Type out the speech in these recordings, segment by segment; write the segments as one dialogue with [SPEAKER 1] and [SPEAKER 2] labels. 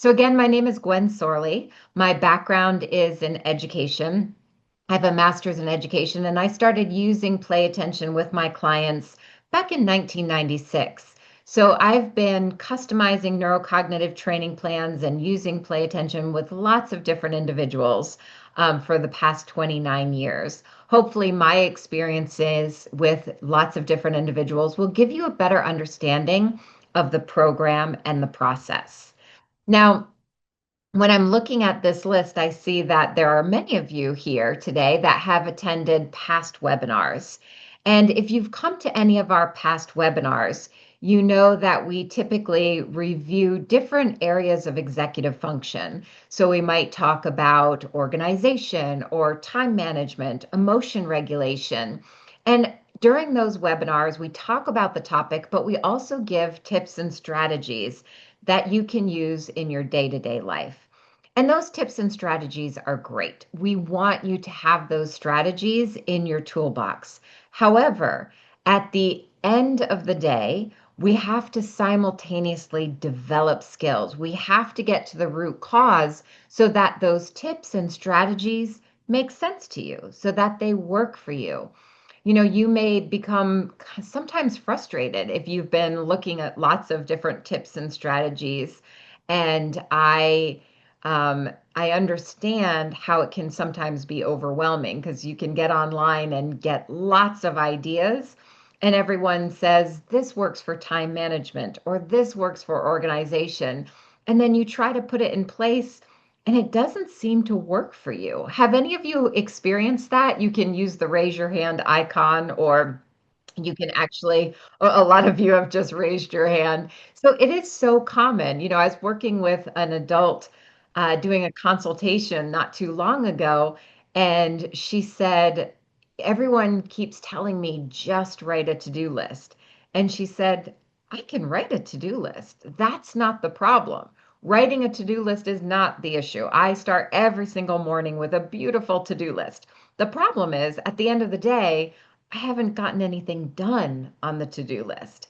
[SPEAKER 1] So again, my name is Gwen Sorley. My background is in education. I have a master's in education, and I started using play attention with my clients back in 1996. So I've been customizing neurocognitive training plans and using play attention with lots of different individuals for the past 29 years. Hopefully, my experiences with lots of different individuals will give you a better understanding of the program and the process. Now, when I'm looking at this list, I see that there are many of you here today that have attended past webinars. And if you've come to any of our past webinars, you know that we typically review different areas of executive function. So we might talk about organization or time management, emotion regulation. And during those webinars, we talk about the topic, but we also give tips and strategies that you can use in your day-to-day life. And those tips and strategies are great. We want you to have those strategies in your toolbox. However, at the end of the day, we have to simultaneously develop skills. We have to get to the root cause so that those tips and strategies make sense to you, so that they work for you. You may become sometimes frustrated if you've been looking at lots of different tips and strategies. And I understand how it can sometimes be overwhelming because you can get online and get lots of ideas, and everyone says this works for time management or this works for organization. And then you try to put it in place and it doesn't seem to work for you. Have any of you experienced that? You can use the raise your hand icon, or you can actually, a lot of you have just raised your hand. So it is so common. I was working with an adult doing a consultation not too long ago, and she said, everyone keeps telling me just write a to-do list. And she said, I can write a to-do list. That's not the problem. Writing a to-do list is not the issue. I start every single morning with a beautiful to-do list. The problem is, at the end of the day, I haven't gotten anything done on the to-do list.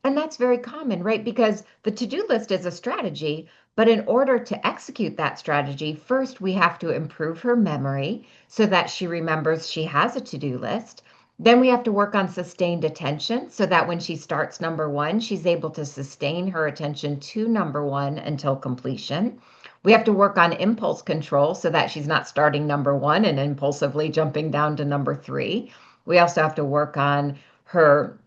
[SPEAKER 1] And that's very common, right? Because the to-do list is a strategy, but in order to execute that strategy, first we have to improve her memory so that she remembers she has a to-do list. Then we have to work on sustained attention so that when she starts number one, she's able to sustain her attention to number one until completion. We have to work on impulse control so that she's not starting number one and impulsively jumping down to number three. We also have to work on her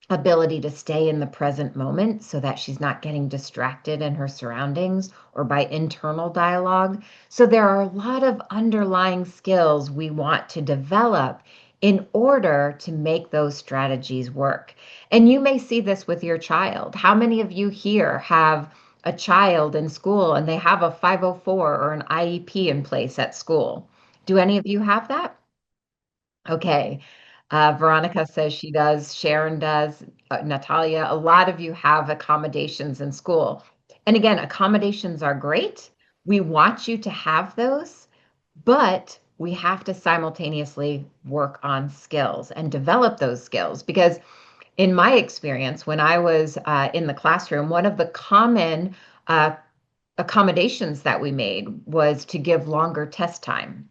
[SPEAKER 1] ability to stay in the present moment so that she's not getting distracted in her surroundings or by internal dialogue. So there are a lot of underlying skills we want to develop in order to make those strategies work. And you may see this with your child. How many of you here have a child in school and they have a 504 or an IEP in place at school? Do any of you have that? Okay. Veronica says she does. Sharon does. Natalia, a lot of you have accommodations in school. And again, accommodations are great. We want you to have those, but we have to simultaneously work on skills and develop those skills. Because in my experience, when I was in the classroom, one of the common uh, accommodations that we made was to give longer test time.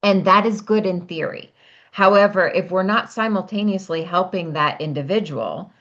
[SPEAKER 1] And that is good in theory. However, if we're not simultaneously helping that individual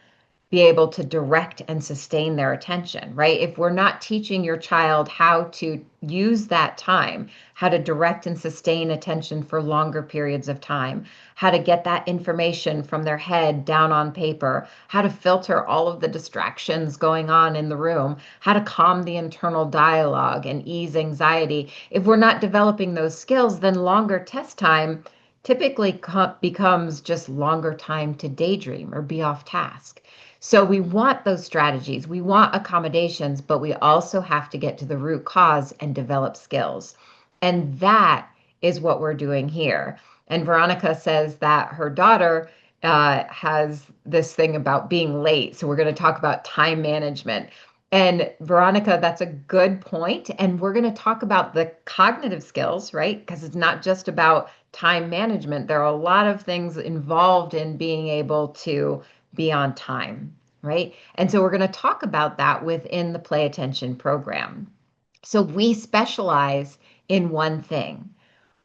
[SPEAKER 1] be able to direct and sustain their attention, right? If we're not teaching your child how to use that time, how to direct and sustain attention for longer periods of time, how to get that information from their head down on paper, how to filter all of the distractions going on in the room, how to calm the internal dialogue and ease anxiety. If we're not developing those skills, then longer test time typically becomes just longer time to daydream or be off task. So we want those strategies, we want accommodations, but we also have to get to the root cause and develop skills. And that is what we're doing here. And Veronica says that her daughter has this thing about being late. So we're going to talk about time management. And Veronica, that's a good point. And we're going to talk about the cognitive skills, right? Because it's not just about time management. There are a lot of things involved in being able to be on time, right? And so we're going to talk about that within the play attention program. So we specialize in one thing.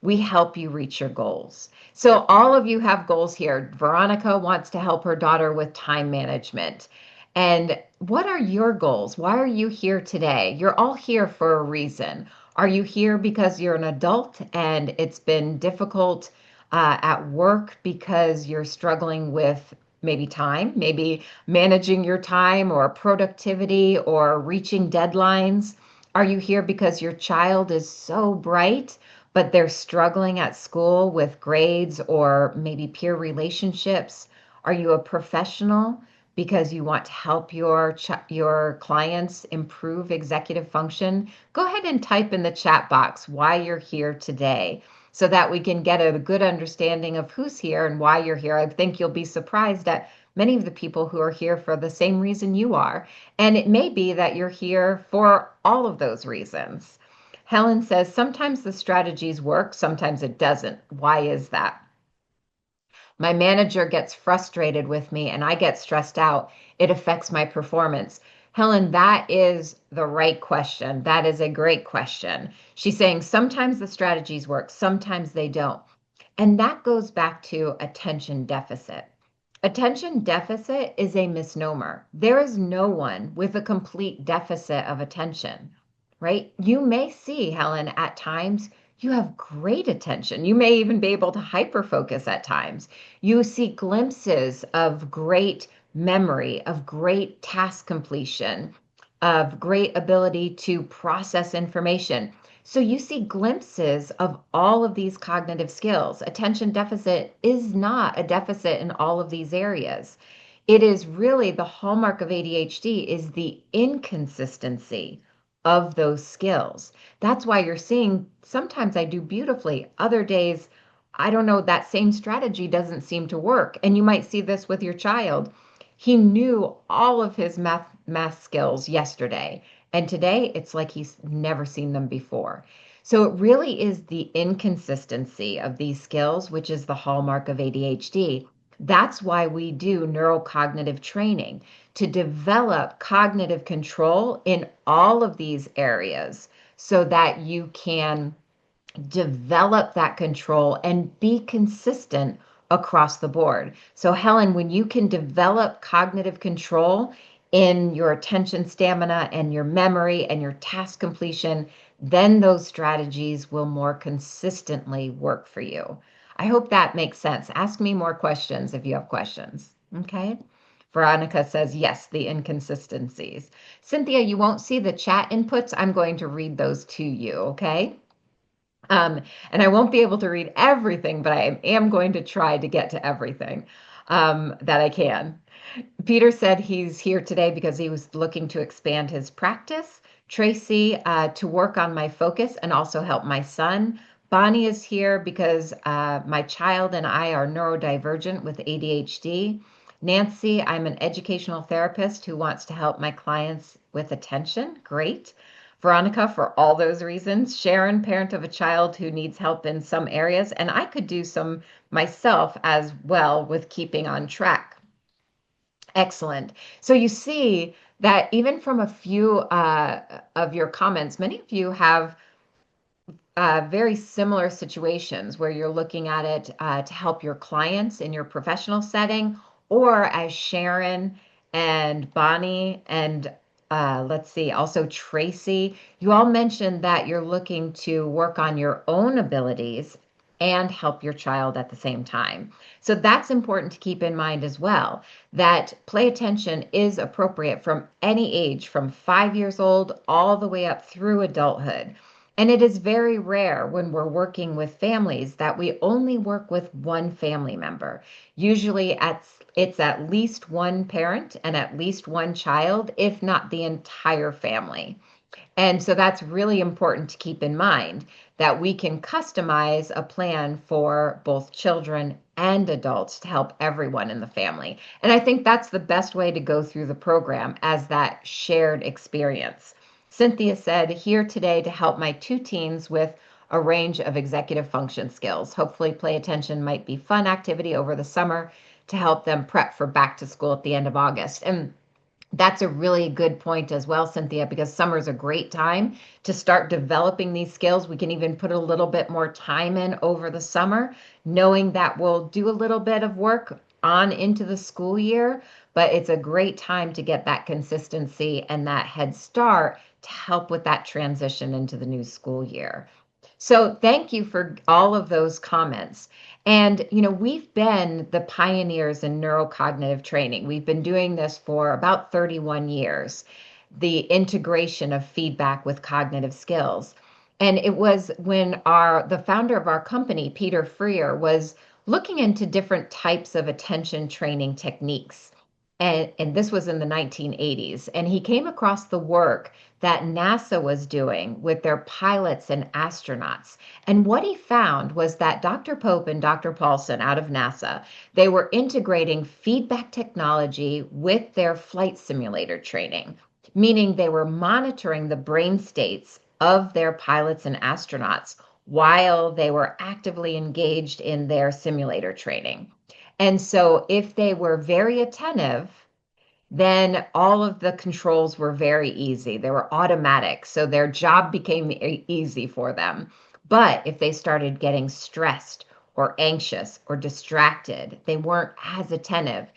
[SPEAKER 1] We help you reach your goals. So all of you have goals here. Veronica wants to help her daughter with time management. And what are your goals? Why are you here today? You're all here for a reason. Are you here because you're an adult and it's been difficult at work because you're struggling with maybe time, maybe managing your time or productivity or reaching deadlines? Are you here because your child is so bright but they're struggling at school with grades or maybe peer relationships? Are you a professional because you want to help your clients improve executive function? Go ahead and type in the chat box why you're here today so that we can get a good understanding of who's here and why you're here. I think you'll be surprised at many of the people who are here for the same reason you are. And it may be that you're here for all of those reasons. Helen says sometimes the strategies work, sometimes it doesn't. Why is that? My manager gets frustrated with me and I get stressed out. It affects my performance. Helen, that is the right question. That is a great question. She's saying sometimes the strategies work, sometimes they don't. And that goes back to attention deficit. Attention deficit is a misnomer. There is no one with a complete deficit of attention, right? You may see, Helen, at times you have great attention. You may even be able to hyper focus at times. You see glimpses of great memory, of great task completion, of great ability to process information. So you see glimpses of all of these cognitive skills. Attention deficit is not a deficit in all of these areas. It is really the hallmark of ADHD is the inconsistency of those skills. That's why you're seeing sometimes I do beautifully, other days I don't know, that same strategy doesn't seem to work. And you might see this with your child. He knew all of his math skills yesterday, and today it's like he's never seen them before. So it really is the inconsistency of these skills, which is the hallmark of ADHD. That's why we do neurocognitive training to develop cognitive control in all of these areas so that you can develop that control and be consistent across the board. So, Helen, when you can develop cognitive control in your attention stamina and your memory and your task completion, then those strategies will more consistently work for you. I hope that makes sense. Ask me more questions if you have questions. Okay. Veronica says, yes, the inconsistencies. Cynthia, you won't see the chat inputs. I'm going to read those to you. Okay. Um, and I won't be able to read everything, but I am going to try to get to everything that I can. Peter said he's here today because he was looking to expand his practice. Tracy, to work on my focus and also help my son. Bonnie is here because my child and I are neurodivergent with ADHD. Nancy, I'm an educational therapist who wants to help my clients with attention. Great. Veronica, for all those reasons. Sharon, parent of a child who needs help in some areas. And I could do some myself as well with keeping on track. Excellent. So you see that even from a few of your comments, many of you have very similar situations where you're looking at it to help your clients in your professional setting, or as Sharon and Bonnie and let's see, also Tracy, you all mentioned that you're looking to work on your own abilities and help your child at the same time. So that's important to keep in mind as well, that play attention is appropriate from any age, from 5 years old all the way up through adulthood. And it is very rare when we're working with families that we only work with one family member. Usually it's at least one parent and at least one child, if not the entire family. And so that's really important to keep in mind that we can customize a plan for both children and adults to help everyone in the family. And I think that's the best way to go through the program as that shared experience. Cynthia said, here today to help my two teens with a range of executive function skills. Hopefully, play attention might be fun activity over the summer to help them prep for back to school at the end of August. And That's a really good point as well, Cynthia, because summer is a great time to start developing these skills. We can even put a little bit more time in over the summer, knowing that we'll do a little bit of work on into the school year, but it's a great time to get that consistency and that head start to help with that transition into the new school year. So thank you for all of those comments. And, we've been the pioneers in neurocognitive training. We've been doing this for about 31 years, the integration of feedback with cognitive skills. And it was when the founder of our company, Peter Freer, was looking into different types of attention training techniques. And this was in the 1980s. And he came across the work that NASA was doing with their pilots and astronauts. And what he found was that Dr. Pope and Dr. Paulson out of NASA, they were integrating feedback technology with their flight simulator training, meaning they were monitoring the brain states of their pilots and astronauts while they were actively engaged in their simulator training. And so if they were very attentive, then all of the controls were very easy. They were automatic. So their job became easy for them. But if they started getting stressed or anxious or distracted, they weren't as attentive.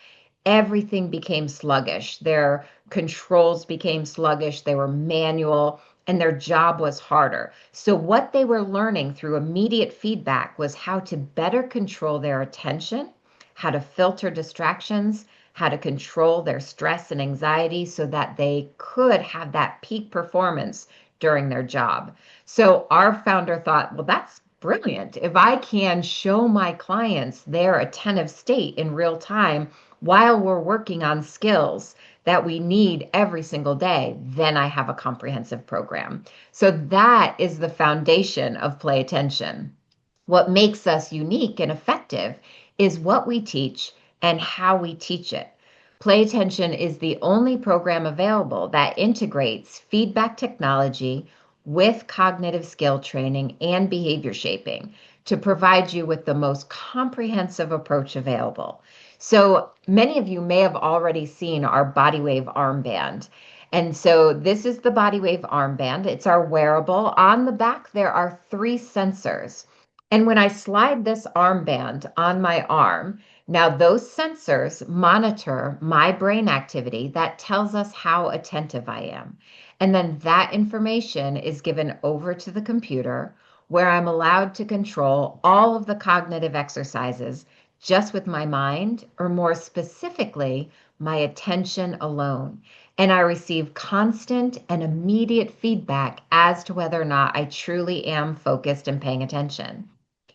[SPEAKER 1] Everything became sluggish. Their controls became sluggish. They were manual and their job was harder. So, what they were learning through immediate feedback was how to better control their attention, how to filter distractions, how to control their stress and anxiety so that they could have that peak performance during their job. So our founder thought, well, that's brilliant. If I can show my clients their attentive state in real time while we're working on skills that we need every single day, then I have a comprehensive program. So that is the foundation of play attention. What makes us unique and effective is what we teach and how we teach it. Play Attention is the only program available that integrates feedback technology with cognitive skill training and behavior shaping to provide you with the most comprehensive approach available. So many of you may have already seen our body wave armband. And so this is the body wave armband. It's our wearable. On the back, there are three sensors. And when I slide this armband on my arm, now those sensors monitor my brain activity that tells us how attentive I am. And then that information is given over to the computer where I'm allowed to control all of the cognitive exercises just with my mind, or more specifically, my attention alone. And I receive constant and immediate feedback as to whether or not I truly am focused and paying attention.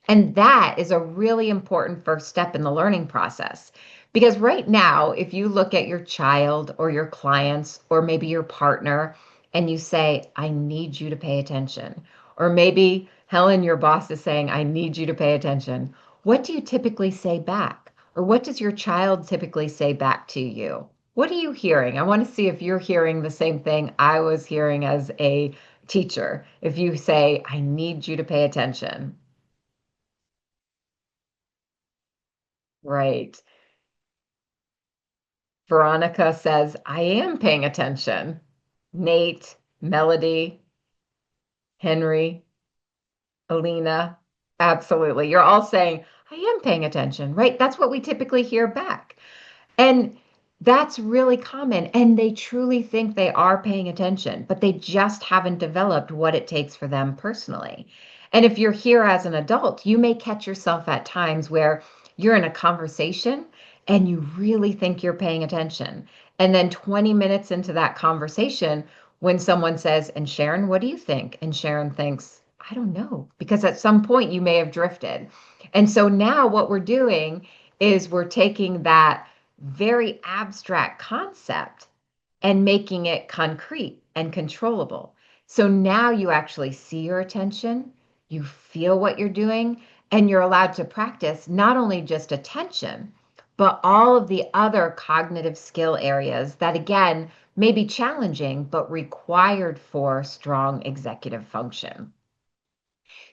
[SPEAKER 1] And that is a really important first step in the learning process. Because right now, if you look at your child or your clients or maybe your partner and you say, I need you to pay attention, or maybe Helen, your boss, is saying, I need you to pay attention, what do you typically say back? Or what does your child typically say back to you? What are you hearing? I want to see if you're hearing the same thing I was hearing as a teacher. If you say, I need you to pay attention. Right. Veronica says, I am paying attention. Nate, Melody, Henry, Alina, absolutely. You're all saying, I am paying attention, right? That's what we typically hear back. And that's really common. And they truly think they are paying attention, but they just haven't developed what it takes for them personally. And if you're here as an adult, you may catch yourself at times where you're in a conversation and you really think you're paying attention. And then 20 minutes into that conversation, when someone says, and Sharon, what do you think? And Sharon thinks, I don't know, because at some point you may have drifted. And so now what we're doing is we're taking that very abstract concept and making it concrete and controllable. So now you actually see your attention, you feel what you're doing, and you're allowed to practice not only just attention, but all of the other cognitive skill areas that, again, may be challenging, but required for strong executive function.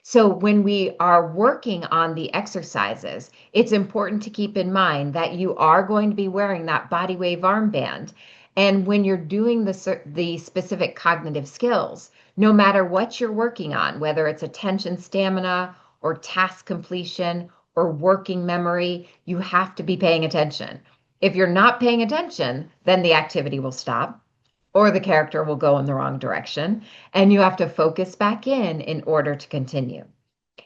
[SPEAKER 1] So when we are working on the exercises, it's important to keep in mind that you are going to be wearing that body wave armband. And when you're doing the specific cognitive skills, no matter what you're working on, whether it's attention stamina or task completion or working memory, you have to be paying attention. If you're not paying attention, then the activity will stop or the character will go in the wrong direction, and you have to focus back in order to continue.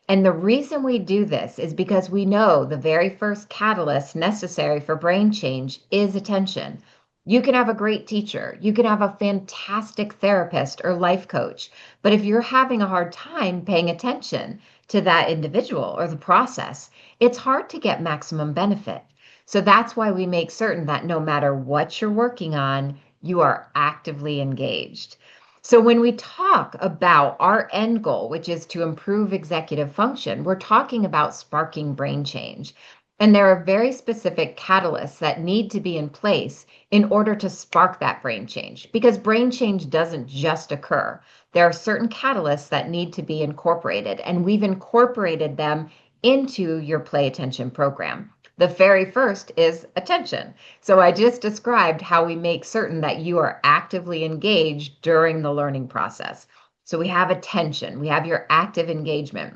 [SPEAKER 1] And the reason we do this is because we know the very first catalyst necessary for brain change is attention. You can have a great teacher, you can have a fantastic therapist or life coach, but if you're having a hard time paying attention to that individual or the process, it's hard to get maximum benefit. So that's why we make certain that no matter what you're working on, you are actively engaged. So when we talk about our end goal, which is to improve executive function, we're talking about sparking brain change. And there are very specific catalysts that need to be in place in order to spark that brain change, because brain change doesn't just occur. There are certain catalysts that need to be incorporated, and we've incorporated them into your play attention program. The very first is attention. So I just described how we make certain that you are actively engaged during the learning process. So we have attention, we have your active engagement.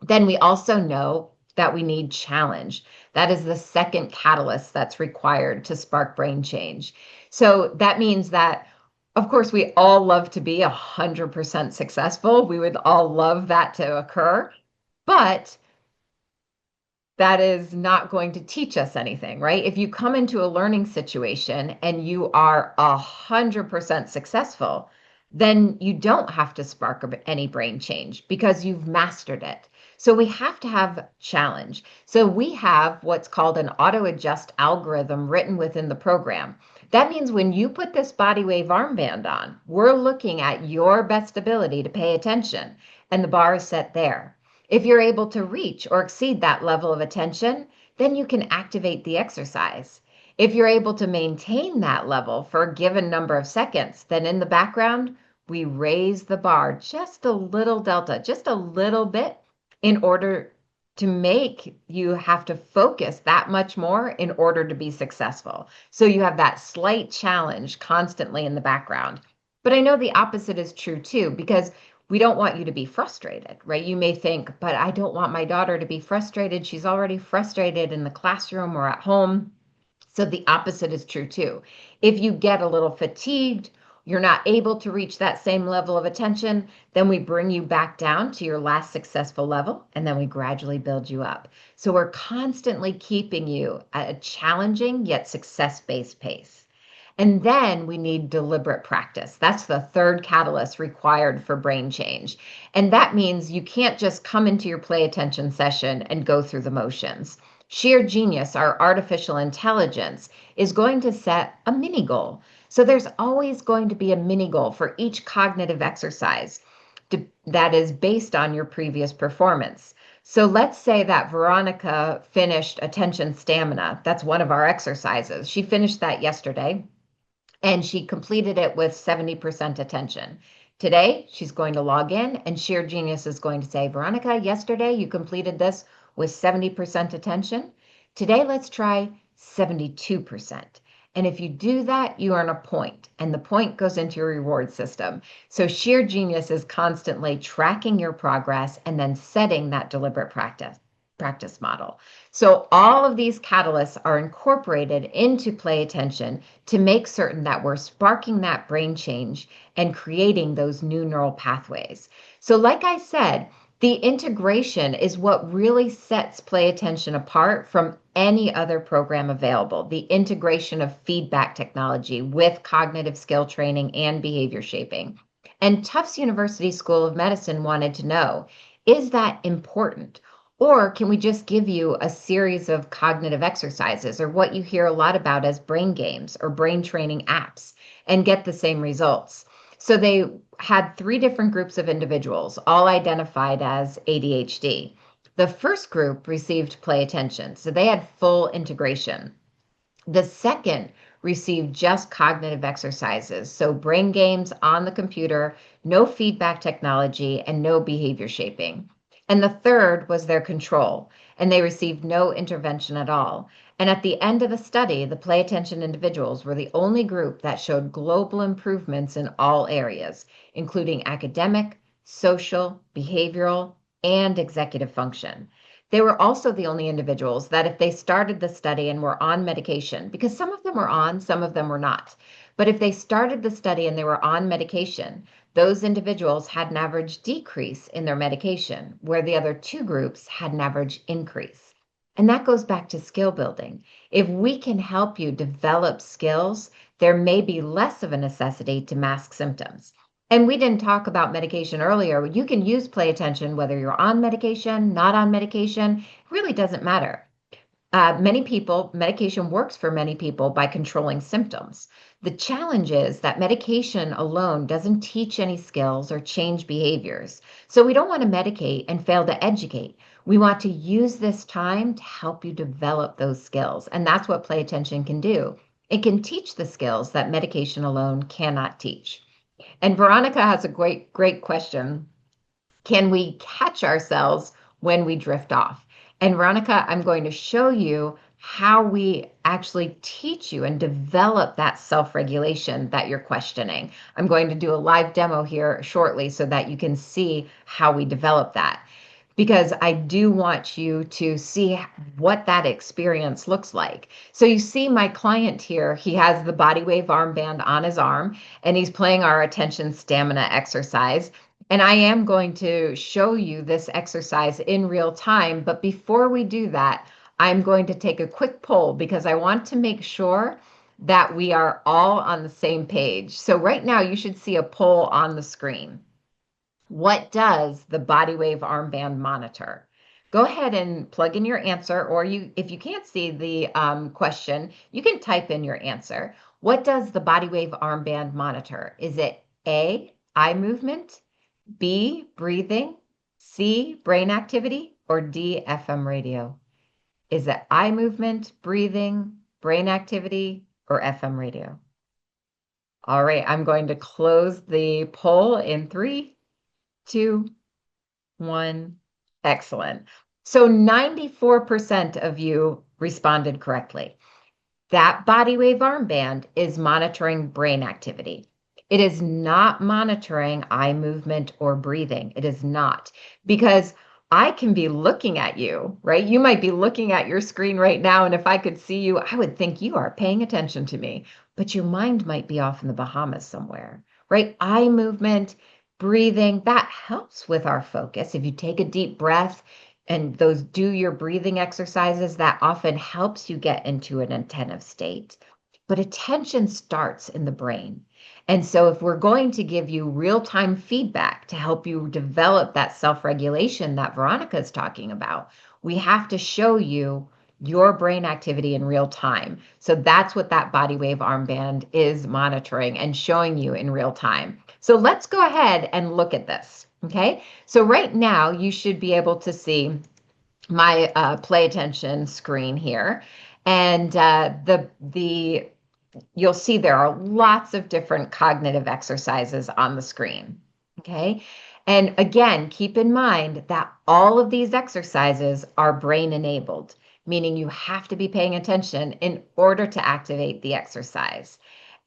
[SPEAKER 1] Then we also know that we need challenge. That is the second catalyst that's required to spark brain change. So that means that, of course, we all love to be 100% successful. We would all love that to occur. But that is not going to teach us anything, right? If you come into a learning situation and you are 100% successful, then you don't have to spark any brain change because you've mastered it. So we have to have challenge. So we have what's called an auto adjust algorithm written within the program. That means when you put this body wave armband on, we're looking at your best ability to pay attention, and the bar is set there. If you're able to reach or exceed that level of attention, then you can activate the exercise. If you're able to maintain that level for a given number of seconds, then in the background, we raise the bar just a little delta, just a little bit, in order to make you have to focus that much more in order to be successful. So you have that slight challenge constantly in the background. But I know the opposite is true too, because we don't want you to be frustrated, right? You may think, but I don't want my daughter to be frustrated. She's already frustrated in the classroom or at home. So the opposite is true too. If you get a little fatigued, you're not able to reach that same level of attention, then we bring you back down to your last successful level, and then we gradually build you up. So we're constantly keeping you at a challenging yet success-based pace. And then we need deliberate practice. That's the third catalyst required for brain change. And that means you can't just come into your play attention session and go through the motions. Sheer Genius, our artificial intelligence, is going to set a mini goal. So there's always going to be a mini goal for each cognitive exercise that is based on your previous performance. So let's say that Veronica finished attention stamina. That's one of our exercises. She finished that yesterday, and she completed it with 70% attention. Today, she's going to log in, and Sheer Genius is going to say, Veronica, yesterday you completed this with 70% attention. Today, let's try 72%. And if you do that, you earn a point, and the point goes into your reward system. So Sheer Genius is constantly tracking your progress and then setting that deliberate practice model. So all of these catalysts are incorporated into play attention to make certain that we're sparking that brain change and creating those new neural pathways. So like I said, the integration is what really sets play attention apart from any other program available. The integration of feedback technology with cognitive skill training and behavior shaping. And Tufts University School of Medicine wanted to know, is that important? Or can we just give you a series of cognitive exercises, or what you hear a lot about as brain games or brain training apps, and get the same results? So they had 3 different groups of individuals, all identified as ADHD. The first group received play attention, so they had full integration. The second received just cognitive exercises, so brain games on the computer, no feedback technology, and no behavior shaping. And the third was their control, and they received no intervention at all. And at the end of the study, the play attention individuals were the only group that showed global improvements in all areas, including academic, social, behavioral, and executive function. They were also the only individuals that if they started the study and were on medication, because some of them were on, some of them were not, but if they started the study and they were on medication, those individuals had an average decrease in their medication, where the other two groups had an average increase. And that goes back to skill building. If we can help you develop skills, there may be less of a necessity to mask symptoms. And we didn't talk about medication earlier. You can use play attention whether you're on medication, not on medication, it really doesn't matter. Many people, medication works for many people by controlling symptoms. The challenge is that medication alone doesn't teach any skills or change behaviors. So we don't want to medicate and fail to educate. We want to use this time to help you develop those skills. And that's what play attention can do. It can teach the skills that medication alone cannot teach. And Veronica has a great question. Can we catch ourselves when we drift off? And Veronica, I'm going to show you how we actually teach you and develop that self-regulation that you're questioning. I'm going to do a live demo here shortly so that you can see how we develop that, because I do want you to see what that experience looks like. So you see my client here, he has the body wave armband on his arm, and he's playing our attention stamina exercise. And I am going to show you this exercise in real time. But before we do that, I'm going to take a quick poll because I want to make sure that we are all on the same page. So right now you should see a poll on the screen. What does the body wave armband monitor? Go ahead and plug in your answer, or if you can't see the question, you can type in your answer. What does the body wave armband monitor? Is it A, eye movement, B, breathing, C, brain activity, or D, FM radio? Is it eye movement, breathing, brain activity, or FM radio? All right, I'm going to close the poll in 3, 2, 1. Excellent. So 94% of you responded correctly. That body wave armband is monitoring brain activity. It is not monitoring eye movement or breathing. It is not, because I can be looking at you, right? You might be looking at your screen right now, and if I could see you, I would think you are paying attention to me, but your mind might be off in the Bahamas somewhere, right? Eye movement, breathing, that helps with our focus. If you take a deep breath and do your breathing exercises, that often helps you get into an attentive state. But attention starts in the brain. And so if we're going to give you real-time feedback to help you develop that self-regulation that Veronica is talking about, we have to show you your brain activity in real time. So that's what that body wave armband is monitoring and showing you in real time. So let's go ahead and look at this, okay? So right now you should be able to see my play attention screen here. And you'll see there are lots of different cognitive exercises on the screen, okay? And again, keep in mind that all of these exercises are brain enabled, meaning you have to be paying attention in order to activate the exercise.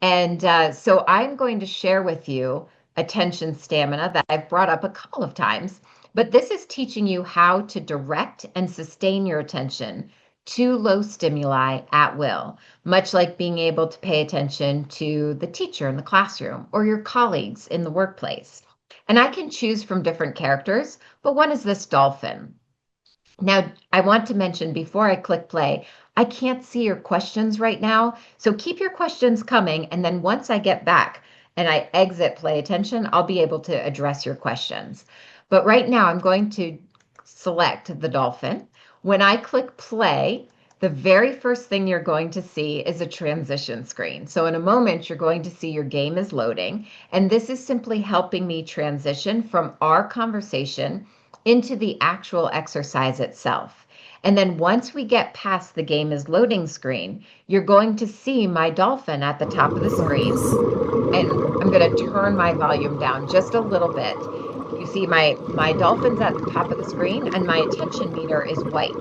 [SPEAKER 1] And so I'm going to share with you attention stamina that I've brought up a couple of times, but this is teaching you how to direct and sustain your attention to low stimuli at will, much like being able to pay attention to the teacher in the classroom or your colleagues in the workplace. And I can choose from different characters, but one is this dolphin. Now, I want to mention before I click play, I can't see your questions right now, so keep your questions coming, and then once I get back and I exit play attention, I'll be able to address your questions. But right now, I'm going to select the dolphin. When I click play, the very first thing you're going to see is a transition screen. So in a moment, you're going to see your game is loading, and this is simply helping me transition from our conversation into the actual exercise itself. And then once we get past the game is loading screen, you're going to see my dolphin at the top of the screen. And I'm going to turn my volume down just a little bit. You see my dolphins at the top of the screen, and my attention meter is white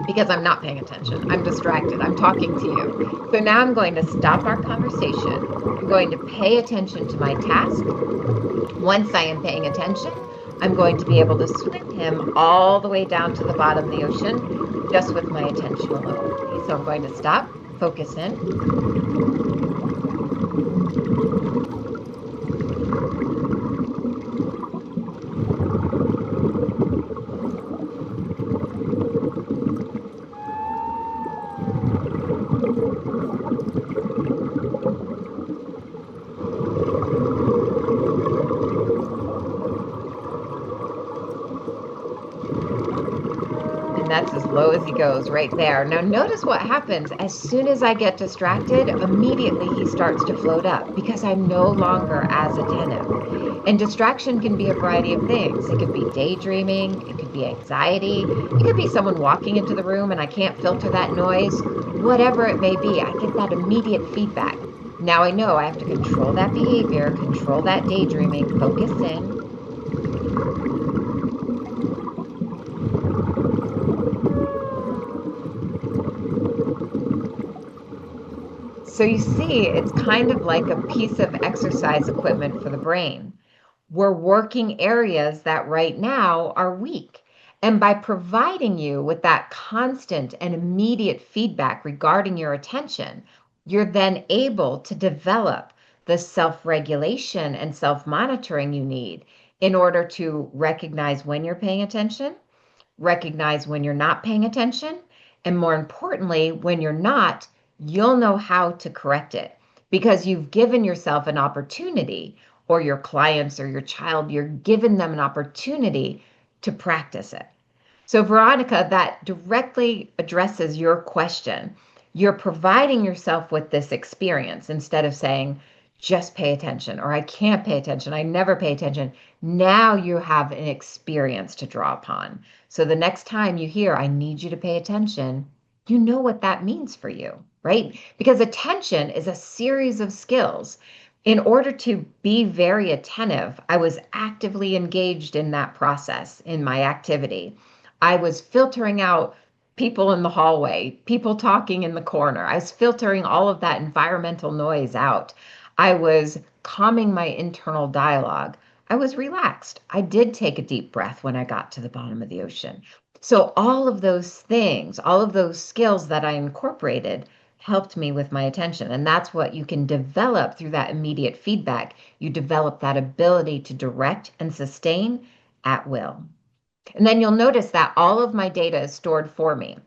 [SPEAKER 1] because I'm not paying attention. I'm distracted. I'm talking to you. So now I'm going to stop our conversation. I'm going to pay attention to my task. Once I am paying attention, I'm going to be able to swim him all the way down to the bottom of the ocean just with my attention alone. Okay, so I'm going to stop, focus in. And that's as low as he goes right there. Now notice what happens. As soon as I get distracted, immediately he starts to float up because I'm no longer as attentive. And distraction can be a variety of things. It could be daydreaming, it could be anxiety, it could be someone walking into the room and I can't filter that noise. Whatever it may be, I get that immediate feedback. Now I know I have to control that behavior, control that daydreaming, focus in. So you see, it's kind of like a piece of exercise equipment for the brain. We're working areas that right now are weak. And by providing you with that constant and immediate feedback regarding your attention, you're then able to develop the self-regulation and self-monitoring you need in order to recognize when you're paying attention, recognize when you're not paying attention, and more importantly, when you're not, you'll know how to correct it because you've given yourself an opportunity, or your clients or your child, you're giving them an opportunity to practice it. So, Veronica, that directly addresses your question. You're providing yourself with this experience instead of saying, just pay attention, or I can't pay attention, I never pay attention. Now you have an experience to draw upon. So the next time you hear, I need you to pay attention, you know what that means for you, right? Because attention is a series of skills. In order to be very attentive, I was actively engaged in that process in my activity. I was filtering out people in the hallway, people talking in the corner. I was filtering all of that environmental noise out. I was calming my internal dialogue. I was relaxed. I did take a deep breath when I got to the bottom of the ocean. So, all of those things, all of those skills that I incorporated helped me with my attention. And that's what you can develop through that immediate feedback. You develop that ability to direct and sustain at will. And then you'll notice that all of my data is stored for me.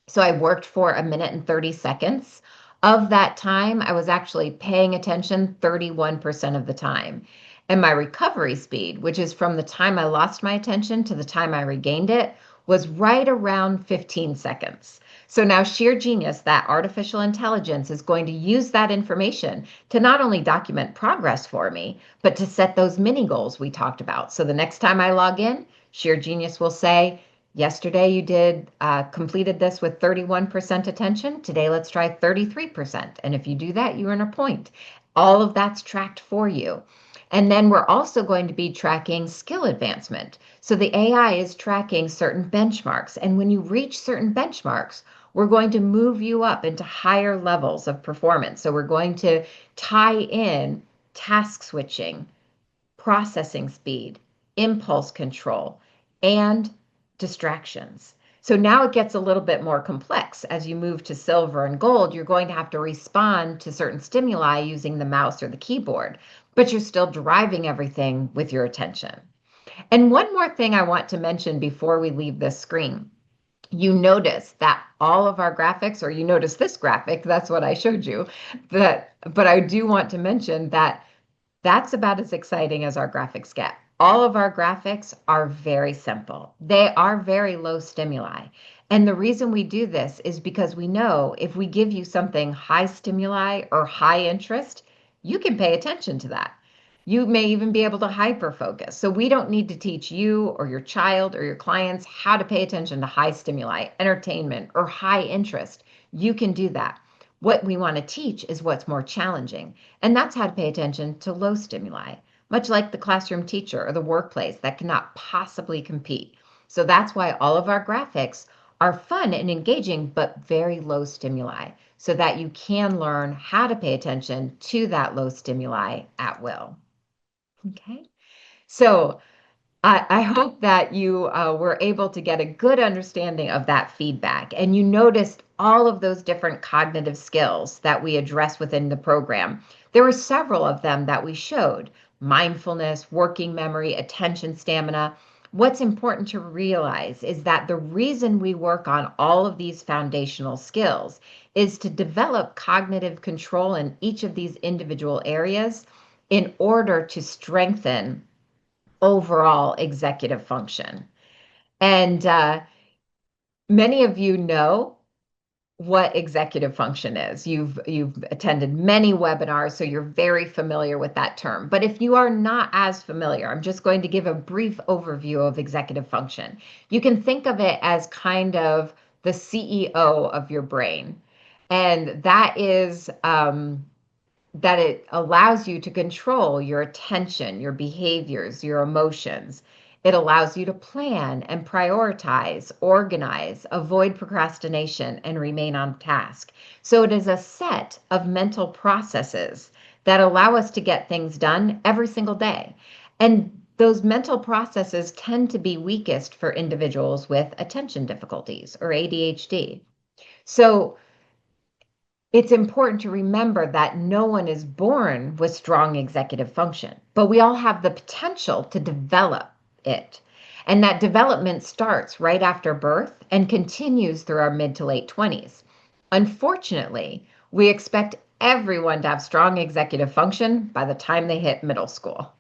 [SPEAKER 1] So I worked for a minute and 30 seconds. Of that time, I was actually paying attention 31% of the time. And my recovery speed, which is from the time I lost my attention to the time I regained it, was right around 15 seconds. So now sheer genius, that artificial intelligence is going to use that information to not only document progress for me, but to set those mini goals we talked about. So the next time I log in, sheer genius will say, yesterday you did completed this with 31% attention. Today let's try 33%. And if you do that, you earn a point. All of that's tracked for you. And then we're also going to be tracking skill advancement. So the AI is tracking certain benchmarks. And when you reach certain benchmarks, we're going to move you up into higher levels of performance. So we're going to tie in task switching, processing speed, impulse control, and distractions. So now it gets a little bit more complex. As you move to silver and gold, you're going to have to respond to certain stimuli using the mouse or the keyboard, but you're still driving everything with your attention. And one more thing I want to mention before we leave this screen. You notice that all of our graphics, or you notice this graphic, that's what I showed you, but I do want to mention that that's about as exciting as our graphics get. All of our graphics are very simple. They are very low stimuli. And the reason we do this is because we know if we give you something high stimuli or high interest, you can pay attention to that. You may even be able to hyper focus. So we don't need to teach you or your child or your clients how to pay attention to high stimuli, entertainment, or high interest. You can do that. What we want to teach is what's more challenging, and that's how to pay attention to low stimuli. much like the classroom teacher or the workplace that cannot possibly compete. So that's why all of our graphics are fun and engaging, but very low stimuli, so that you can learn how to pay attention to that low stimuli at will. Okay. So I hope that you were able to get a good understanding of that feedback and you noticed all of those different cognitive skills that we address within the program. There were several of them that we showed: mindfulness, working memory, attention stamina. What's important to realize is that the reason we work on all of these foundational skills is to develop cognitive control in each of these individual areas in order to strengthen overall executive function. And many of you know what executive function is. You've attended many webinars, so you're very familiar with that term. But if you are not as familiar, I'm just going to give a brief overview of executive function. You can think of it as kind of the CEO of your brain. And that is that it allows you to control your attention, your behaviors, your emotions. It allows you to plan and prioritize, organize, avoid procrastination, and remain on task. So it is a set of mental processes that allow us to get things done every single day. And those mental processes tend to be weakest for individuals with attention difficulties or ADHD. So it's important to remember that no one is born with strong executive function, but we all have the potential to develop it. And that development starts right after birth and continues through our mid to late 20s. Unfortunately, we expect everyone to have strong executive function by the time they hit middle school.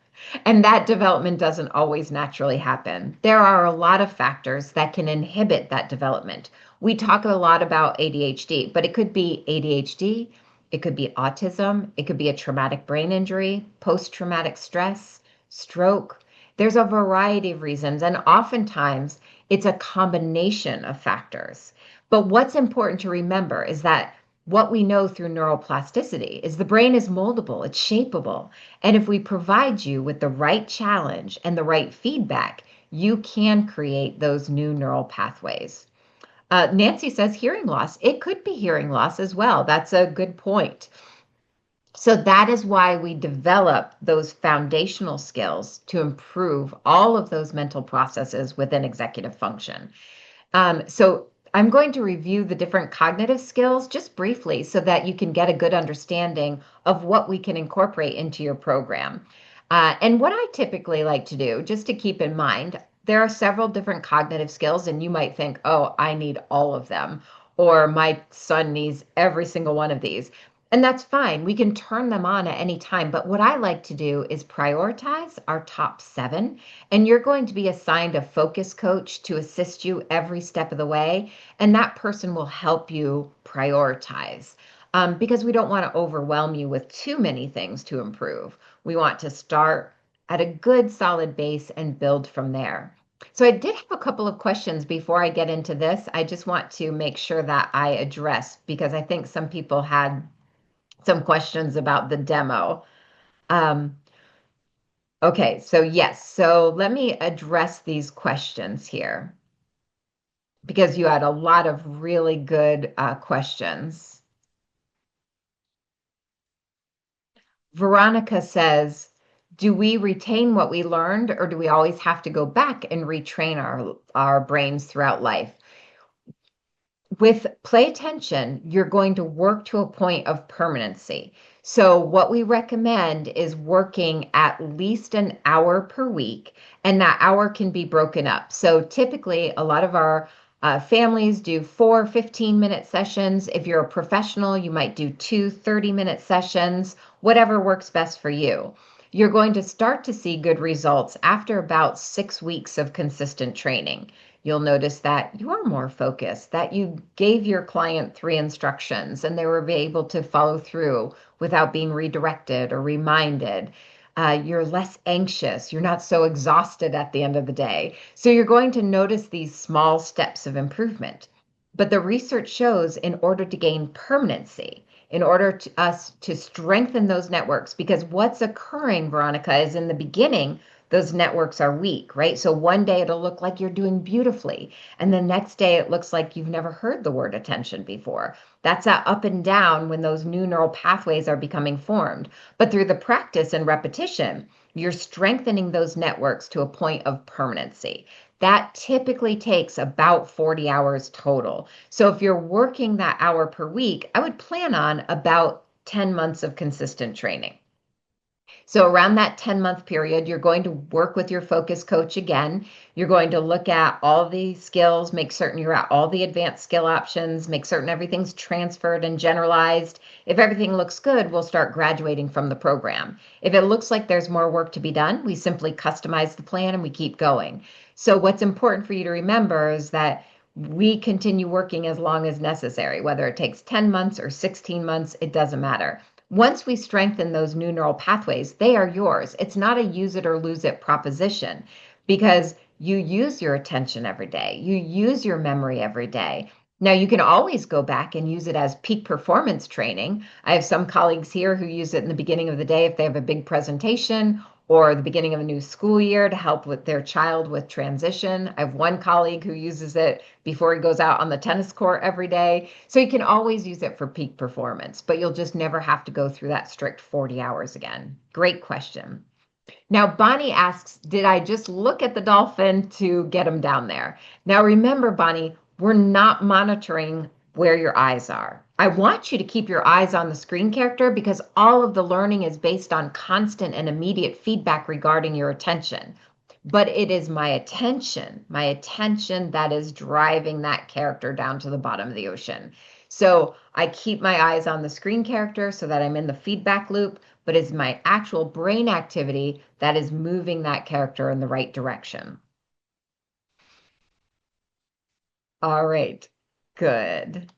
[SPEAKER 1] And that development doesn't always naturally happen. There are a lot of factors that can inhibit that development. We talk a lot about ADHD, but it could be ADHD, it could be autism, it could be a traumatic brain injury, post-traumatic stress, stroke. There's a variety of reasons, and oftentimes it's a combination of factors. But what's important to remember is that what we know through neuroplasticity is the brain is moldable, it's shapeable. And if we provide you with the right challenge and the right feedback, you can create those new neural pathways. Nancy says hearing loss. It could be hearing loss as well. That's a good point. So that is why we develop those foundational skills to improve all of those mental processes within executive function. So I'm going to review the different cognitive skills just briefly so that you can get a good understanding of what we can incorporate into your program. And what I typically like to do, just to keep in mind, there are several different cognitive skills, and you might think, oh, I need all of them, or my son needs every single one of these. And that's fine. We can turn them on at any time. But what I like to do is prioritize our top 7. And you're going to be assigned a focus coach to assist you every step of the way. And that person will help you prioritize because we don't want to overwhelm you with too many things to improve. We want to start at a good solid base and build from there. So I did have a couple of questions before I get into this. I just want to make sure that I address because I think some people had some questions about the demo. Um, okay, so yes, so let me address these questions here because you had a lot of really good questions. Veronica says, do we retain what we learned or do we always have to go back and retrain our brains throughout life? With play attention, you're going to work to a point of permanency. So, what we recommend is working at least an hour per week, and that hour can be broken up. So, typically, a lot of our families do 4 15-minute sessions. If you're a professional, you might do 2 30-minute sessions, whatever works best for you. You're going to start to see good results after about 6 weeks of consistent training. You'll notice that you are more focused, that you gave your client 3 instructions and they were able to follow through without being redirected or reminded. You're less anxious. You're not so exhausted at the end of the day. So you're going to notice these small steps of improvement. But the research shows in order to gain permanency, in order to us to strengthen those networks, because what's occurring, Veronica, is in the beginning, those networks are weak, right? So one day it'll look like you're doing beautifully, and the next day it looks like you've never heard the word attention before. That's that up and down when those new neural pathways are becoming formed. But through the practice and repetition, you're strengthening those networks to a point of permanency. That typically takes about 40 hours total. So if you're working that hour per week, I would plan on about 10 months of consistent training. So around that 10-month period, you're going to work with your focus coach again. You're going to look at all the skills, make certain you're at all the advanced skill options, make certain everything's transferred and generalized. If everything looks good, we'll start graduating from the program. If it looks like there's more work to be done, we simply customize the plan and we keep going. So what's important for you to remember is that we continue working as long as necessary, whether it takes 10 months or 16 months, it doesn't matter. Once we strengthen those new neural pathways, they are yours. It's not a use it or lose it proposition because you use your attention every day. You use your memory every day. Now, you can always go back and use it as peak performance training. I have some colleagues here who use it in the beginning of the day if they have a big presentation or the beginning of a new school year to help with their child with transition. I have one colleague who uses it before he goes out on the tennis court every day. So you can always use it for peak performance, but you'll just never have to go through that strict 40 hours again. Great question. Now, Bonnie asks, did I just look at the dolphin to get him down there? Now, remember, Bonnie, we're not monitoring where your eyes are. I want you to keep your eyes on the screen character because all of the learning is based on constant and immediate feedback regarding your attention. But it is my attention that is driving that character down to the bottom of the ocean. So I keep my eyes on the screen character so that I'm in the feedback loop, but it's my actual brain activity that is moving that character in the right direction. All right, good.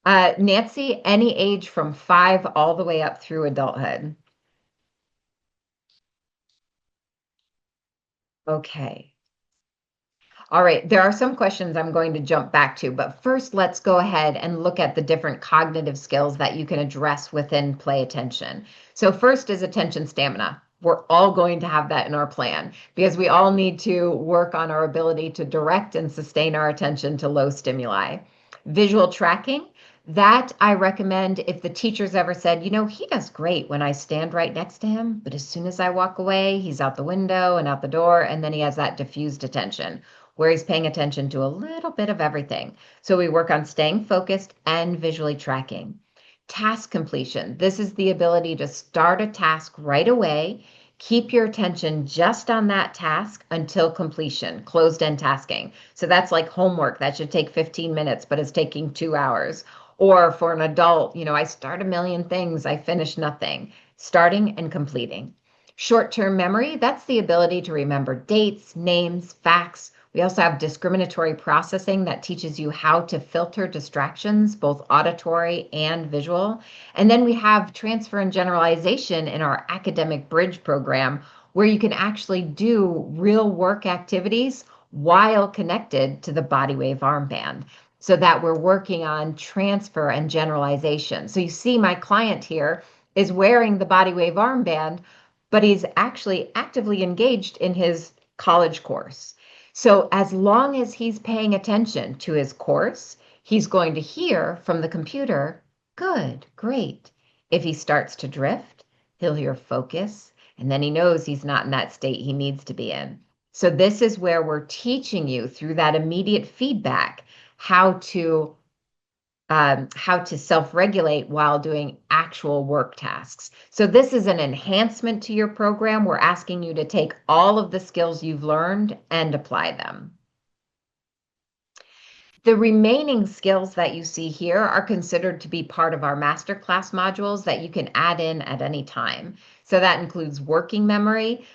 [SPEAKER 1] Nancy, any age from 5 all the way up through adulthood. Okay. All right, there are some questions I'm going to jump back to, but first let's go ahead and look at the different cognitive skills that you can address within play attention. So first is attention stamina. We're all going to have that in our plan because we all need to work on our ability to direct and sustain our attention to low stimuli. Visual tracking, that I recommend if the teacher's ever said, he does great when I stand right next to him, but as soon as I walk away, he's out the window and out the door, and then he has that diffused attention where he's paying attention to a little bit of everything. So we work on staying focused and visually tracking. Task completion. This is the ability to start a task right away, keep your attention just on that task until completion, closed end tasking. So that's like homework that should take 15 minutes, but it's taking 2 hours. Or for an adult, I start a million things, I finish nothing. Starting and completing. Short-term memory, that's the ability to remember dates, names, facts. We also have discriminatory processing that teaches you how to filter distractions, both auditory and visual. And then we have transfer and generalization in our academic bridge program, where you can actually do real work activities while connected to the body wave armband so that we're working on transfer and generalization. So you see my client here is wearing the body wave armband, but he's actually actively engaged in his college course. So as long as he's paying attention to his course, he's going to hear from the computer, good, great. If he starts to drift, he'll hear focus, and then he knows he's not in that state he needs to be in. So this is where we're teaching you through that immediate feedback how to self-regulate while doing actual work tasks. So this is an enhancement to your program. We're asking you to take all of the skills you've learned and apply them. The remaining skills that you see here are considered to be part of our masterclass modules that you can add in at any time. So that includes working memory.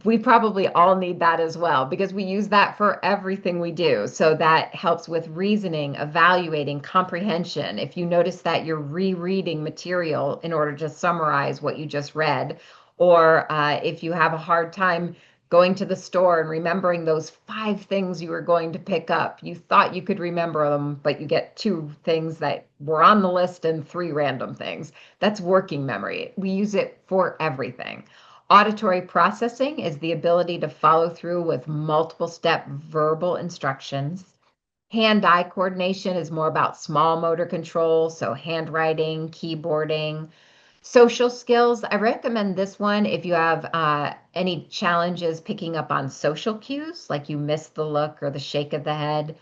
[SPEAKER 1] We probably all need that as well because we use that for everything we do. So that helps with reasoning, evaluating, comprehension. If you notice that you're rereading material in order to summarize what you just read, or if you have a hard time going to the store and remembering those 5 things you were going to pick up. You thought you could remember them, but you get 2 things that were on the list and 3 random things. That's working memory. We use it for everything. Auditory processing is the ability to follow through with multiple step verbal instructions. Hand-eye coordination is more about small motor control, so handwriting, keyboarding. Social skills, I recommend this one if you have any challenges picking up on social cues, like you miss the look or the shake of the head.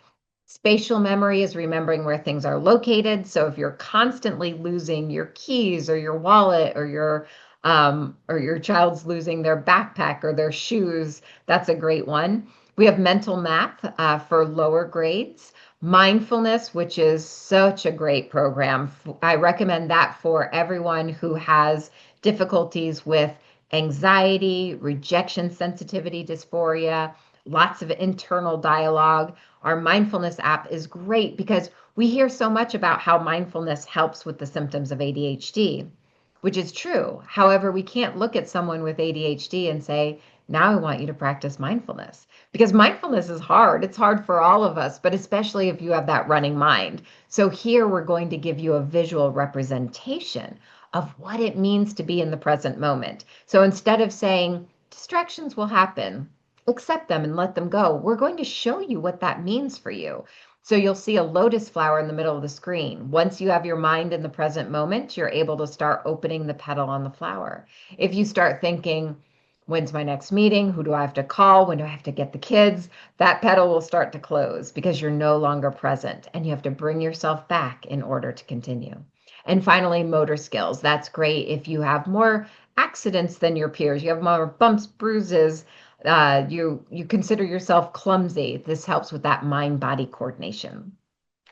[SPEAKER 1] Spatial memory is remembering where things are located. So if you're constantly losing your keys or your wallet or your child's losing their backpack or their shoes, that's a great one. We have mental math for lower grades. Mindfulness, which is such a great program. I recommend that for everyone who has difficulties with anxiety, rejection sensitivity dysphoria, lots of internal dialogue. Our mindfulness app is great because we hear so much about how mindfulness helps with the symptoms of ADHD, which is true. However, we can't look at someone with ADHD and say, now I want you to practice mindfulness because mindfulness is hard. It's hard for all of us, but especially if you have that running mind. So here we're going to give you a visual representation of what it means to be in the present moment. So instead of saying distractions will happen, accept them and let them go, we're going to show you what that means for you. So you'll see a lotus flower in the middle of the screen. Once you have your mind in the present moment, you're able to start opening the petal on the flower. If you start thinking, when's my next meeting? Who do I have to call? When do I have to get the kids? That petal will start to close because you're no longer present and you have to bring yourself back in order to continue. And finally, motor skills. That's great if you have more accidents than your peers. You have more bumps, bruises, you consider yourself clumsy. This helps with that mind-body coordination.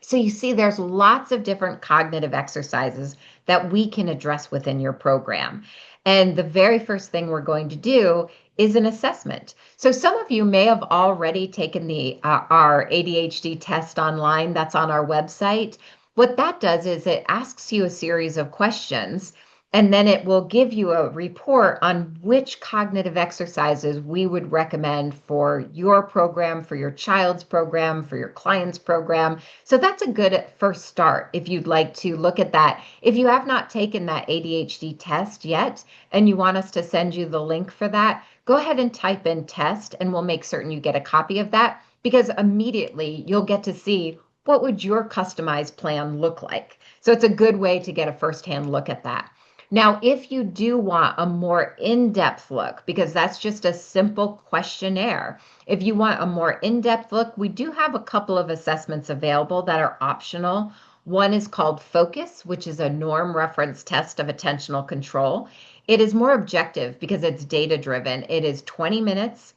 [SPEAKER 1] So you see, there's lots of different cognitive exercises that we can address within your program. And the very first thing we're going to do is an assessment. So some of you may have already taken the our ADHD test online. That's on our website. What that does is it asks you a series of questions and then it will give you a report on which cognitive exercises we would recommend for your program, for your child's program, for your client's program. So that's a good first start if you'd like to look at that. If you have not taken that ADHD test yet and you want us to send you the link for that, go ahead and type in test and we'll make certain you get a copy of that because immediately you'll get to see what would your customized plan look like. So it's a good way to get a firsthand look at that. Now, if you do want a more in-depth look, because that's just a simple questionnaire, if you want a more in-depth look, we do have a couple of assessments available that are optional. One is called Focus, which is a norm reference test of attentional control. It is more objective because it's data-driven. It is 20 minutes.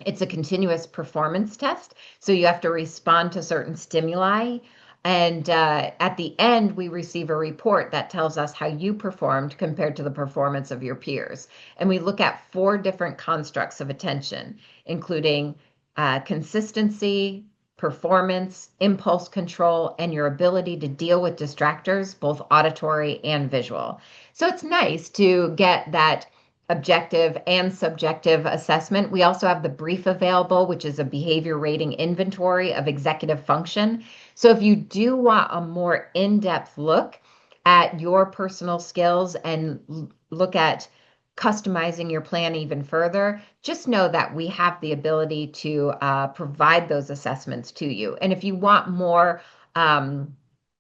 [SPEAKER 1] It's a continuous performance test, so you have to respond to certain stimuli. And at the end, we receive a report that tells us how you performed compared to the performance of your peers. And we look at 4 different constructs of attention, including consistency, performance, impulse control, and your ability to deal with distractors, both auditory and visual. So it's nice to get that objective and subjective assessment. We also have the brief available, which is a behavior rating inventory of executive function. So if you do want a more in-depth look at your personal skills and look at customizing your plan even further, just know that we have the ability to provide those assessments to you. And if you want more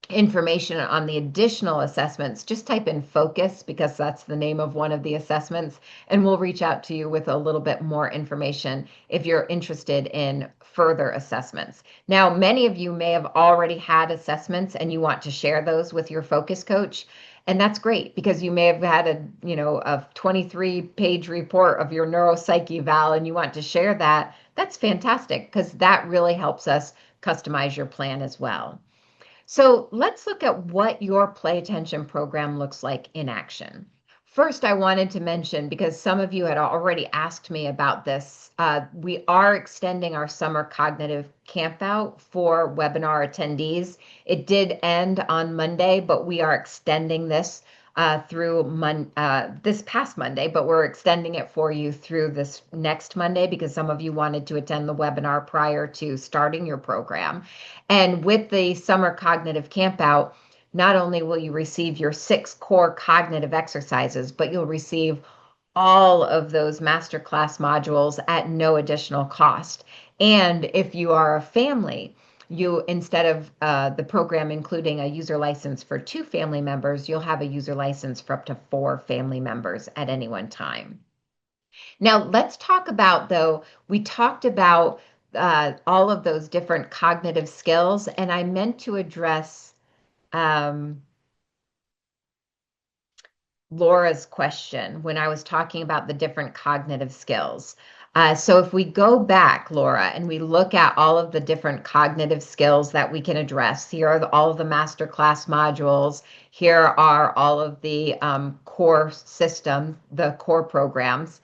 [SPEAKER 1] information on the additional assessments, just type in focus because that's the name of one of the assessments, and we'll reach out to you with a little bit more information if you're interested in further assessments. Now, many of you may have already had assessments and you want to share those with your focus coach. And that's great because you may have had a 23-page report of your neuropsych eval and you want to share that. That's fantastic because that really helps us customize your plan as well. So let's look at what your play attention program looks like in action. First, I wanted to mention, because some of you had already asked me about this, we are extending our summer cognitive campout for webinar attendees. It did end on Monday, but we are extending this through this past Monday, but we're extending it for you through this next Monday because some of you wanted to attend the webinar prior to starting your program. And with the summer cognitive campout, not only will you receive your 6 core cognitive exercises, but you'll receive all of those masterclass modules at no additional cost. And if you are a family, you, instead of the program including a user license for 2 family members, you'll have a user license for up to 4 family members at any one time. Now, let's talk about, though, we talked about all of those different cognitive skills, and I meant to address Laura's question when I was talking about the different cognitive skills. So if we go back, Laura, and we look at all of the different cognitive skills that we can address, here are all of the masterclass modules. Here are all of the core system, the core programs.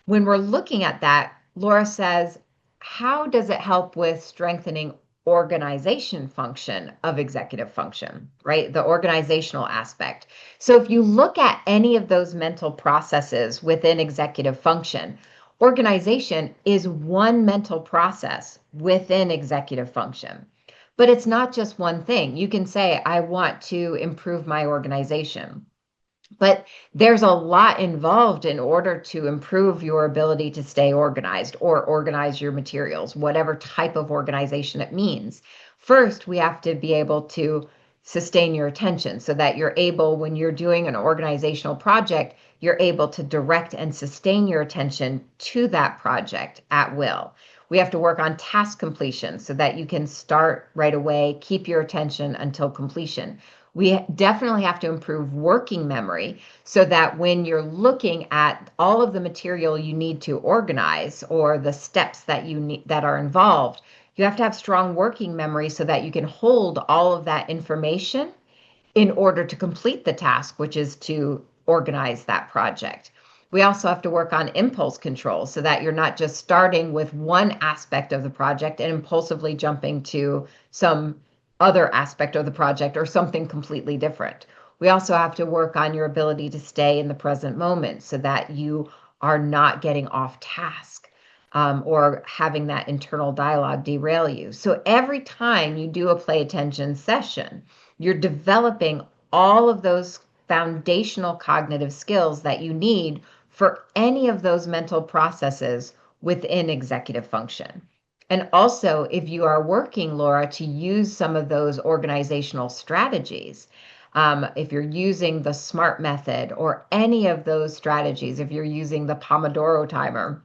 [SPEAKER 1] When we're looking at that, Laura says, how does it help with strengthening organization function of executive function, right? The organizational aspect. So if you look at any of those mental processes within executive function, organization is one mental process within executive function. But it's not just one thing. You can say, I want to improve my organization. But there's a lot involved in order to improve your ability to stay organized or organize your materials, whatever type of organization it means. First, we have to be able to sustain your attention so that you're able, when you're doing an organizational project, you're able to direct and sustain your attention to that project at will. We have to work on task completion so that you can start right away, keep your attention until completion. We definitely have to improve working memory so that when you're looking at all of the material you need to organize or the steps that you need that are involved, you have to have strong working memory so that you can hold all of that information in order to complete the task, which is to organize that project. We also have to work on impulse control so that you're not just starting with one aspect of the project and impulsively jumping to some other aspect of the project or something completely different. We also have to work on your ability to stay in the present moment so that you are not getting off task or having that internal dialogue derail you. So every time you do a play attention session, you're developing all of those foundational cognitive skills that you need for any of those mental processes within executive function. And also, if you are working, Laura, to use some of those organizational strategies, if you're using the SMART method or any of those strategies, if you're using the Pomodoro timer,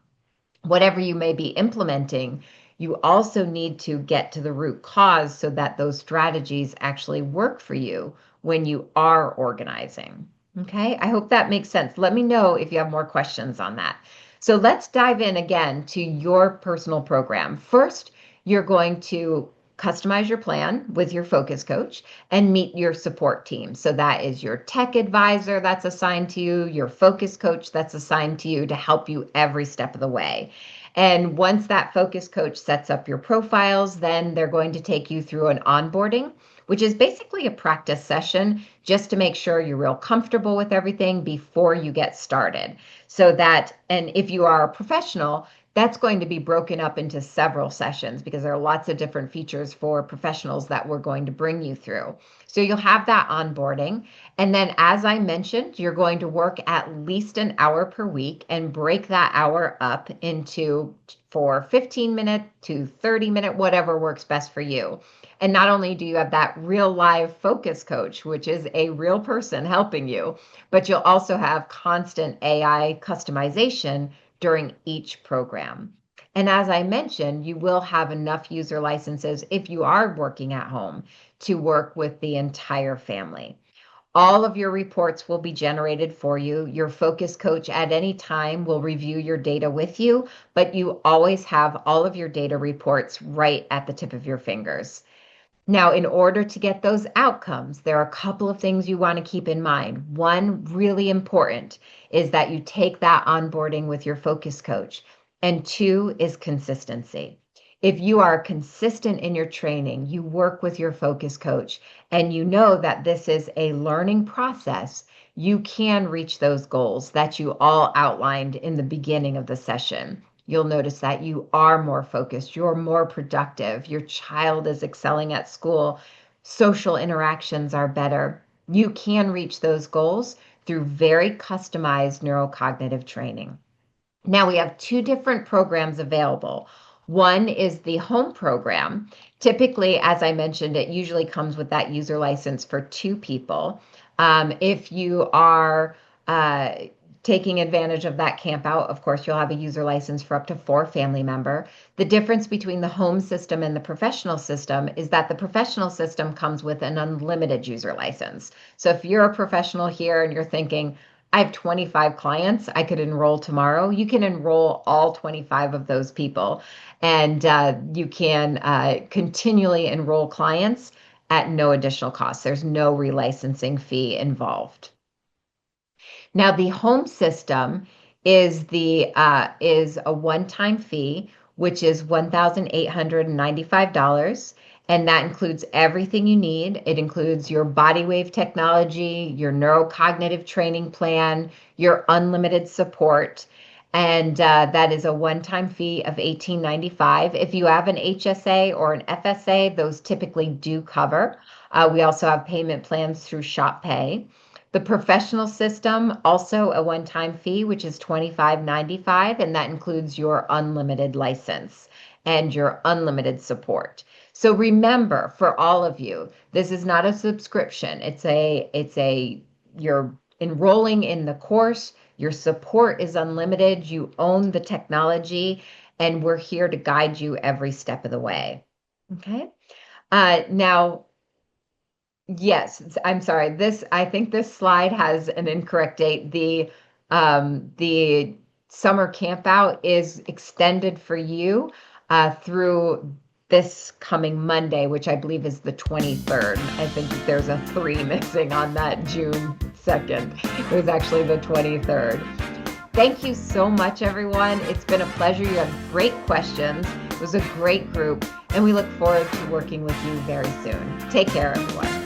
[SPEAKER 1] whatever you may be implementing, you also need to get to the root cause so that those strategies actually work for you when you are organizing. Okay, I hope that makes sense. Let me know if you have more questions on that. So let's dive in again to your personal program. First, you're going to customize your plan with your focus coach and meet your support team. So that is your tech advisor that's assigned to you, your focus coach that's assigned to you to help you every step of the way. And once that focus coach sets up your profiles, then they're going to take you through an onboarding, which is basically a practice session just to make sure you're real comfortable with everything before you get started. So that, and if you are a professional, that's going to be broken up into several sessions because there are lots of different features for professionals that we're going to bring you through. So you'll have that onboarding. And then, as I mentioned, you're going to work at least an hour per week and break that hour up into for 15-minute to 30-minute, whatever works best for you. And not only do you have that real live focus coach, which is a real person helping you, but you'll also have constant AI customization during each program. And as I mentioned, you will have enough user licenses if you are working at home to work with the entire family. All of your reports will be generated for you. Your focus coach at any time will review your data with you, but you always have all of your data reports right at the tip of your fingers. Now, in order to get those outcomes, there are a couple of things you want to keep in mind. One, really important, is that you take that onboarding with your focus coach. And two is consistency. If you are consistent in your training, you work with your focus coach, and you know that this is a learning process, you can reach those goals that you all outlined in the beginning of the session. You'll notice that you are more focused, you're more productive, your child is excelling at school, social interactions are better. You can reach those goals through very customized neurocognitive training. Now we have two different programs available. One is the home program. Typically, as I mentioned, it usually comes with that user license for two people. If you are uh, taking advantage of that camp out, of course, you'll have a user license for up to 4 family member. The difference between the home system and the professional system is that the professional system comes with an unlimited user license. So if you're a professional here and you're thinking, I have 25 clients I could enroll tomorrow, you can enroll all 25 of those people. And you can continually enroll clients at no additional cost. There's no relicensing fee involved. Now, the home system is a one-time fee, which is $1,895, and that includes everything you need. It includes your body wave technology, your neurocognitive training plan, your unlimited support, and that is a one-time fee of $1895. If you have an HSA or an FSA, those typically do cover. We also have payment plans through Shop Pay. The professional system, also a one-time fee, which is $25.95, and that includes your unlimited license and your unlimited support. So remember, for all of you, this is not a subscription. You're enrolling in the course, your support is unlimited, you own the technology, and we're here to guide you every step of the way. Okay. Now, yes, I'm sorry. I think this slide has an incorrect date. The summer camp out is extended for you through this coming Monday, which I believe is the 23rd. I think there's a 3 missing on that June 2nd. It was actually the 23rd. Thank you so much, everyone. It's been a pleasure. You had great questions. It was a great group, and we look forward to working with you very soon. Take care, everyone.